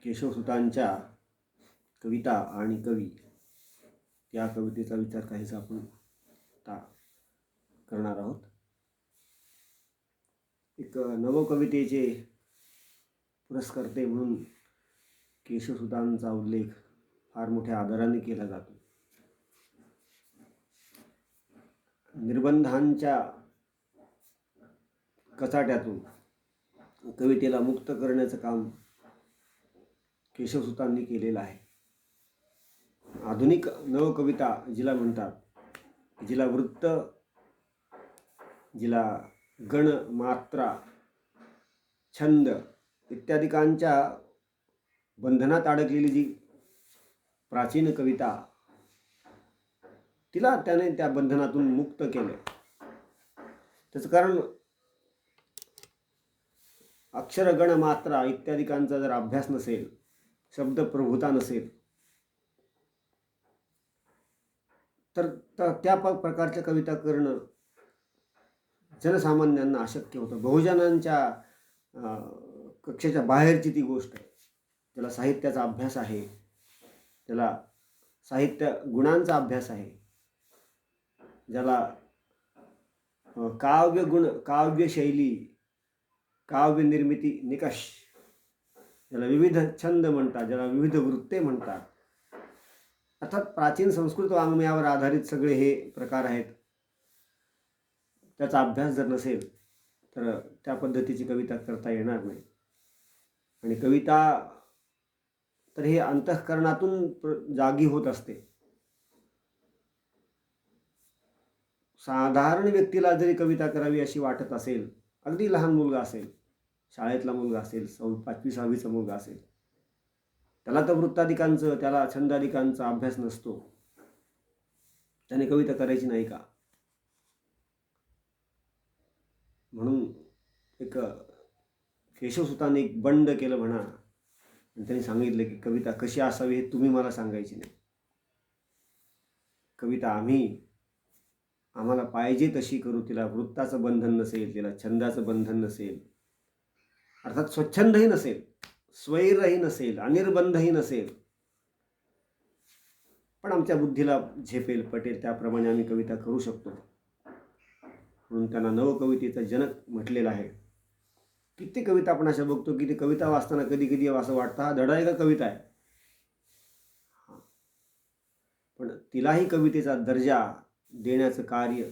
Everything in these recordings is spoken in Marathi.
केशवसुतांच्या कविता आणि कवी या कवितेचा विचार काहीसा आपण आता करणार आहोत. एक नवकवितेचे पुरस्कर्ते म्हणून केशवसुतांचा उल्लेख फार मोठ्या आदराने केला जातो. निर्बंधांच्या कचाट्यातून कवितेला मुक्त करण्याचं काम केशवसुतांनी केलेलं आहे. आधुनिक नवकविता जिला म्हणतात, जिला वृत्त, जिला गण, मात्रा, छंद इत्यादिकांच्या बंधनात अडकलेली जी प्राचीन कविता, तिला त्याने त्या बंधनातून मुक्त केले. त्याचं कारण अक्षर, गण, मात्रा इत्यादिकांचा जर अभ्यास नसेल, शब्द प्रभुता नसेल, तर त्या प्रकारच्या कविता करणं जनसामान्यांना अशक्य होतं. बहुजनांच्या कक्षेच्या बाहेरची ती गोष्ट आहे. त्याला साहित्याचा अभ्यास आहे, त्याला साहित्य गुणांचा अभ्यास आहे, ज्याला काव्य गुण, काव्य शैली, काव्य निर्मिती निकष, ज्याला विविध छंद म्हणतात, ज्याला विविध वृत्ते म्हणतात. अर्थात प्राचीन संस्कृत वाङ्मयावर आधारित सगळे हे प्रकार आहेत. त्याचा अभ्यास जर नसेल तर त्या पद्धतीची कविता करता येणार नाही. आणि कविता तर हे अंतःकरणातून जागी होत असते. साधारण व्यक्तीला जरी कविता करावी अशी वाटत असेल, अगदी लहान मुलगा असेल, शाळेतला मुलगा असेल, 5वी-6वीचा मुलगा असेल, त्याला तर वृत्तादिकांचं, त्याला छंदादिकांचा अभ्यास नसतो, त्याने कविता करायची नाही का? म्हणून एक केशवसुतांनी एक बंड केलं म्हणा, आणि त्यांनी सांगितलं की कविता कशी असावी हे तुम्ही मला सांगायची नाही. कविता आम्हाला पाहिजे तशी करू. तिला वृत्ताचं बंधन नसेल, तिला छंदाचं बंधन नसेल, अर्थात स्वच्छंदही नसेल, स्वैरही नसेल, अनिर्बंधही नसेल, पण आमच्या बुद्धीला झेपेल, पटेल त्याप्रमाणे आम्ही कविता करू शकतो. म्हणून त्यांना नवकवितेचा जनक म्हटलेलं आहे. किती कविता आपण अशा बघतो की ती कविता वाचताना कधी कधी असं वाटतं हा धडा आहे का कविता आहे. पण तिलाही कवितेचा दर्जा देण्याचं कार्य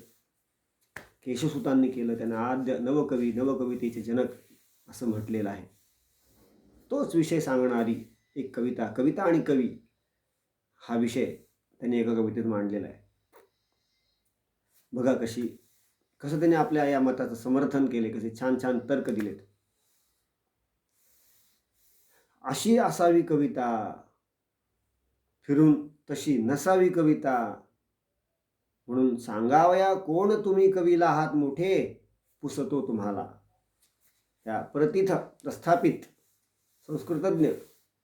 केशवसुतांनी केलं. त्यांना आद्य नवकवी, नवकवितेचे जनक असं म्हटलेलं आहे. तोच विषय सांगणारी एक कविता, कविता आणि कवी हा विषय त्यांनी एका कवितेत मांडलेला आहे. बघा कसं त्यांनी आपल्या या मताचं समर्थन केले, कसे छान छान तर्क दिलेत. अशी असावी कविता, फिरून तशी नसावी कविता, म्हणून सांगावया कोण तुम्ही कवीला हात मोठे, पुसतो तुम्हाला. या प्रतिथ प्रस्थापित संस्कृतज्ञ,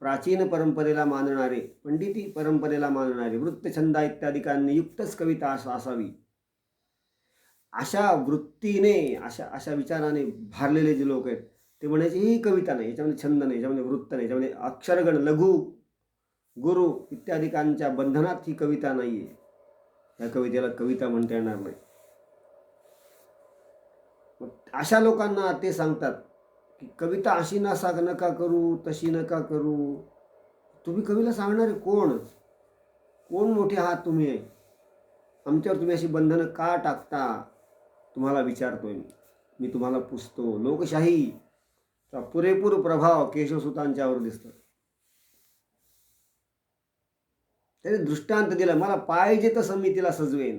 प्राचीन परंपरेला मानणारे, पंडिती परंपरेला मानणारे, वृत्तछंदा इत्यादिकांनी युक्तच कविता असावी, अशा वृत्तीने, अशा विचाराने भारलेले जे लोक आहेत ते म्हणायचे ही कविता नाही, याच्यामध्ये छंद नाही, याच्यामध्ये वृत्त नाही, याच्यामध्ये अक्षरगण, लघु, गुरु इत्यादिकांच्या बंधनात ही कविता नाही आहे. या कवितेला कविता म्हणता येणार नाही. मग अशा लोकांना ते सांगतात की कविता अशी नका करू, तशी नका करू. तुम्ही कवीला सांगणारे कोण मोठे आहात तुम्ही? आमच्यावर तुम्ही अशी बंधनं का टाकता? तुम्हाला विचारतोय मी तुम्हाला पुसतो. लोकशाहीचा पुरेपूर प्रभाव केशवसुतांच्यावर दिसतो. त्याने दृष्टांत दिला, मला पाहिजे तसं मी तिला सजवेन.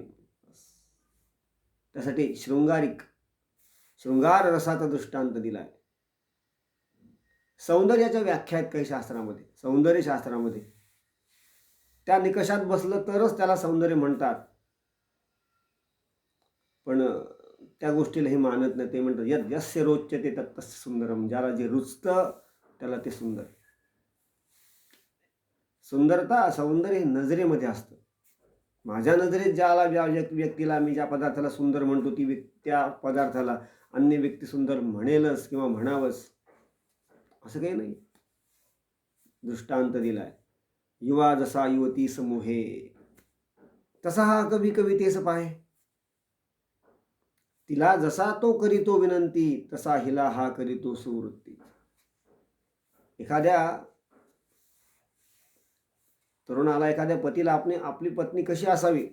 त्यासाठी शृंगार रसाचा दृष्टांत दिलाय. सौंदर्याच्या व्याख्या आहेत काही शास्त्रामध्ये, सौंदर्य शास्त्रामध्ये. त्या निकषात बसलं तरच त्याला सौंदर्य म्हणतात. पण त्या गोष्टीला हे मानत नाही. ते म्हणतात यस्य रोचते तत्तस्य सुंदरम, ज्याला जे रुचतं त्याला ते सुंदर. सुंदरता, सौंदर्य हे नजरेमध्ये असतं. माझ्या नजरेत ज्या व्यक्तीला मी ज्या पदार्थाला सुंदर म्हणतो, त्या पदार्थाला अन्य व्यक्ती सुंदर म्हणेलच किंवा म्हणावंच असं काही नाही. दृष्टांत दिलाय. युवा जसा युवतीस मोहे, तसा हा कवी कवितेस पाहे. तिला जसा तो करीतो विनंती, तसा हिला हा करीतो सुवृत्ती. एखाद्या तरुणाला, एखाद्या पतीला आपली पत्नी कशी असावी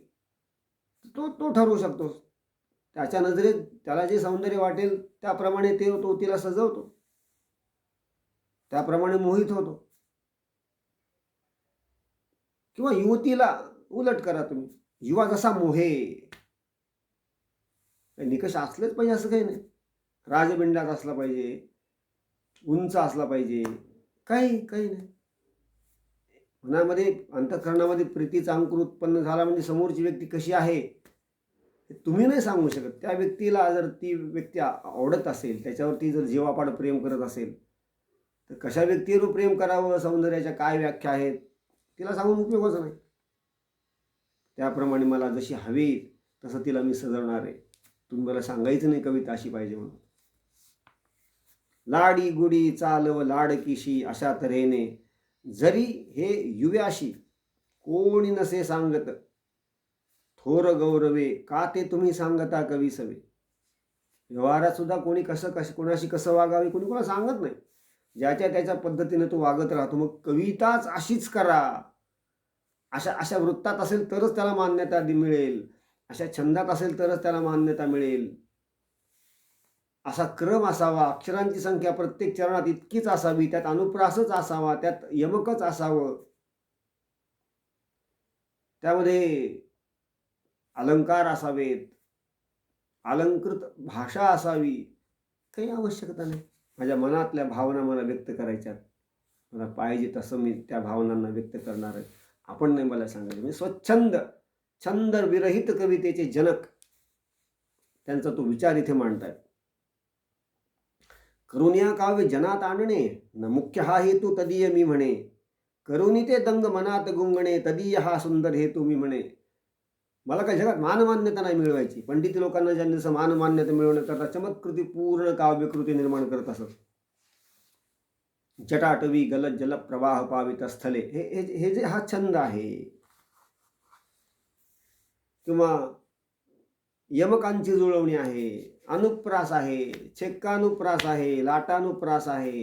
तो ठरवू शकतो. त्याच्या नजरेत त्याला जे सौंदर्य वाटेल त्याप्रमाणे तो तिला सजवतो, त्याप्रमाणे मोहित होतो. किंवा युवतीला उलट करा तुम्ही, युवा जसा मोहे. निकष असलेच पाहिजे असं काही नाही. राजबिंडात असला पाहिजे, उंच असला पाहिजे, काही नाही. मनामध्ये, अंतःकरणामध्ये प्रीतीचा अंकुर उत्पन्न झाला म्हणजे समोरची व्यक्ती कशी आहे तुम्ही नाही सांगू शकत. त्या व्यक्तीला जर ती व्यक्ती आवडत असेल, त्याच्यावरती जर जीवापाड प्रेम करत असेल, तर कशा व्यक्तीवर प्रेम करावं, सौंदर्याच्या काय व्याख्या आहेत तिला सांगून उपयोगच नाही. त्याप्रमाणे मला जशी हवी तसं तिला मी सजवणार आहे. तुम्ही मला सांगायचं नाही कविता अशी पाहिजे म्हणून. लाडी गुडी चालव लाडकीशी, अशा तऱ्हेने जरी हे युव्याशी कोणी नसे सांगत, थोर गौरवे का ते तुम्ही सांगता कवी सवे. व्यवहारात सुद्धा कोणी कोणाशी कसं वागावे कोणी कोणाला सांगत नाही. ज्याच्या त्याच्या पद्धतीने तो वागत राहतो. मग कविताच अशीच करा, अशा वृत्तात असेल तरच त्याला मान्यता मिळेल, अशा छंदात असेल तरच त्याला मान्यता मिळेल. असा क्रम असावा, अक्षरांची संख्या प्रत्येक चरणात इतकीच असावी, त्यात अनुप्रासच असावा, त्यात यमकच असावं, त्यामध्ये अलंकार असावेत, अलंकृत भाषा असावी. काही आवश्यकता नाही. माझ्या मनातल्या भावना मला व्यक्त करायच्यात, मला पाहिजे तसं मी त्या भावनांना व्यक्त करणार आहे. आपण नाही मला सांगायचं. म्हणजे स्वच्छंद छंद विरहित कवितेचे जनक, त्यांचा तो विचार इथे मांडतायत. करुनिया काव्य जनात आणणे, न मुख्य हा हेतू तदीय मी म्हणे. करुणी ते दंग मनात गुंगणे, तदीय हा सुंदर हेतू मी म्हणे. मला काही जगात मानमान्यता नाही मिळवायची. पंडित लोकांना ज्यांनी जसं मानमान्यता मिळवण्याकरता चमत्कृती पूर्ण काव्यकृती निर्माण करत असत. जटाटवी गलत जल प्रवाह पावित स्थले, हे जे हा छंद आहे, किंवा यमकांची जुळवणी आहे, अनुप्रास आहे, छेक्कानुप्रास आहे, लाटानुप्रास आहे,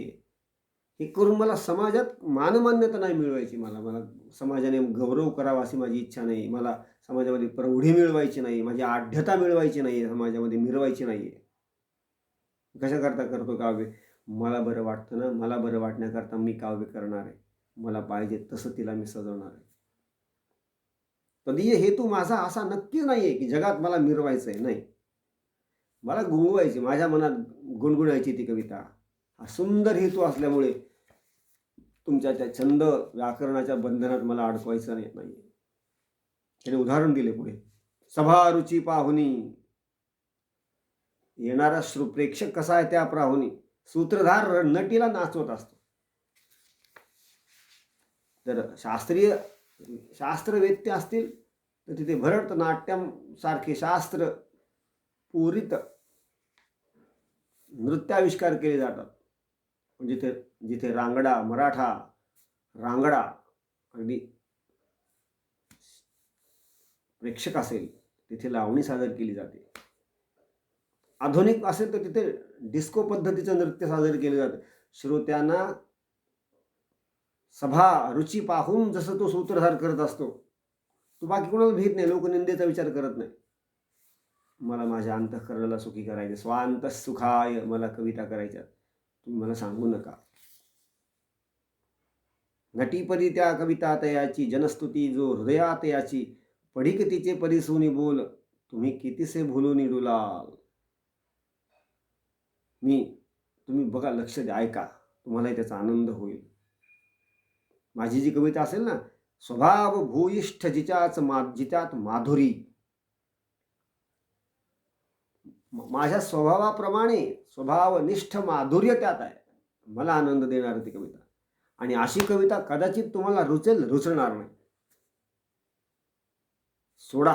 हे करून मला समाजात मानमान्यता नाही मिळवायची. मला समाजाने गौरव करावा अशी माझी इच्छा नाही. मला समाजामध्ये प्रौढी मिळवायची नाही, माझी आढ्यता मिळवायची नाही, समाजामध्ये मिरवायची नाही. कशाकरता करतो काव्य? मला बरं वाटतं ना, मला बरं वाटण्याकरता मी काव्य करणार आहे. मला पाहिजे तसं तिला मी सजवणार आहे. तदीय हेतू माझा असा नक्कीच नाही आहे की जगात मला मिरवायचं आहे. नाही, मला गुंगवायची, माझ्या मनात गुणगुणायची ती कविता. हा सुंदर हेतू असल्यामुळे तुमच्या त्या छंद व्याकरणाच्या बंधनात मला अडकवायचं नाही. त्याने उदाहरण दिले पुढे. सभा रुची पाहुनी, येणारा प्रेक्षक कसा आहे त्या प्राहुनी. सूत्रधार नटीला नाचवत असतो. जर शास्त्रवेत्ते असतील तर तिथे भरतनाट्यम सारखे शास्त्र पूरित नृत्याविष्कार केले जातात. जिथे रांगडा, मराठा रांगडा अगदी प्रेक्षक असेल तिथे लावणी सादर केली जाते. आधुनिक असेल तर तिथे डिस्को पद्धतीचं नृत्य सादर केले जाते. श्रोत्यांना सभा रुची पाहून जसं तो सूत्रधार करत असतो, तो बाकी कोणाला भीत नाही, लोकनिंदेचा विचार करत नाही. मला माझ्या अंतःकरणाला सुखी करायचे, स्वांत सुखाय मला कविता करायच्या, तुम्ही मला सांगू नका. नटीपरी त्या कविता तयाची, जनस्तुती जो हृदयात याची. पढिक तिचे परिसुनी बोल, तुम्ही कितीसे भुलूनी डुलाल. तुम्ही बघा, लक्ष द्या, ऐका, तुम्हालाही त्याचा आनंद होईल. माझी जी कविता असेल ना, स्वभाव भूयिष्ठ जिच्यात माधुरी, माझ्या स्वभावाप्रमाणे स्वभावनिष्ठ माधुर्य त्यात आहे, मला आनंद देणार ती कविता. आणि अशी कविता कदाचित तुम्हाला रुचणार नाही. सोडा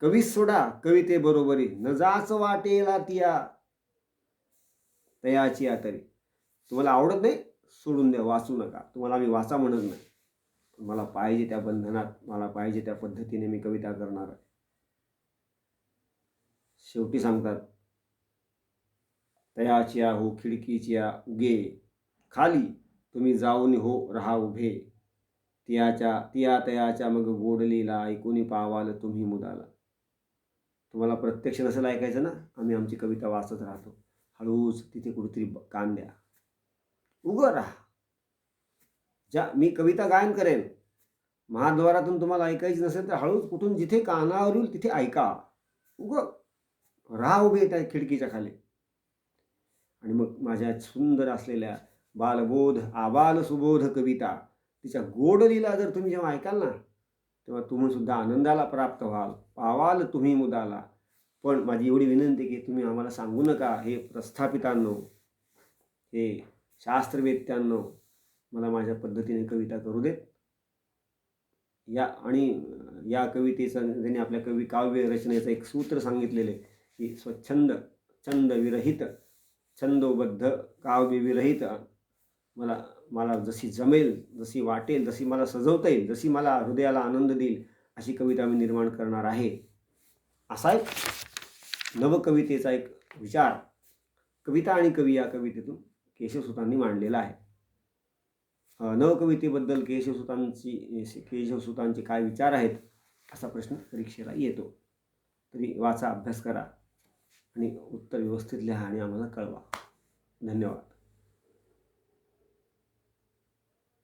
कवी, सोडा कविते बरोबरी, न जाच वाटेला तिया तयाची तरी. तुम्हाला आवडत नाही, सोडून द्या, वाचू नका. तुम्हाला मी वाचा म्हणत नाही. मला पाहिजे त्या बंधनात, मला पाहिजे त्या पद्धतीने मी कविता करणार आहे. शेवटी सांगतात, तयाच्या हो खिडकीच्या उगे, खाली तुम्ही जाऊन हो रहा उभे, तिया तयाच्या मग गोडलीला, ऐकूनी पावाल तुम्ही मुदाला. तुम्हाला प्रत्यक्ष नसेल ऐकायचं ना, आम्ही आमची कविता वाचत राहतो. हळूच तिथे कुठेतरी कान द्या, उभं राहा. मी कविता गायन करेन, महाद्वारातून तुम्हाला ऐकायची नसेल तर हळूच कुठून जिथे कानावर येईल तिथे ऐका. राहा उभे त्या खिडकीच्या खाली. आणि मग माझ्या सुंदर असलेल्या बालबोध आबाल सुबोध कविता, तिच्या गोडलीला जर तुम्ही जेव्हा ऐकाल ना, तेव्हा तुम्ही सुद्धा आनंदाला प्राप्त व्हाल, पावाल तुम्ही मुदाला. पण माझी एवढी विनंती की तुम्ही आम्हाला सांगू नका, हे प्रस्थापितांनो, हे शास्त्रवेत्यांनो, मला माझ्या पद्धतीने कविता करू देत. या कवितेचं त्यांनी आपल्या काव्य रचनेचं एक सूत्र सांगितलेले की स्वच्छंद छंद विरहित छंदोबद्ध काव्य विरहित, मला जशी जमेल, जशी वाटेल, जशी मला सजवता येईल, जशी मला हृदयाला आनंद देईल अशी कविता मी निर्माण करणार आहे. असा एक नवकवितेचा एक विचार कविता आणि कवी या कवितेतून केशवसुतांनी मांडलेला आहे. नवकवितेबद्दल केशवसुतांचे काय विचार आहेत असा प्रश्न परीक्षेला येतो. तरी वाचा, अभ्यास करा आणि उत्तर व्यवस्थित लिहा आणि आम्हाला कळवा. धन्यवाद.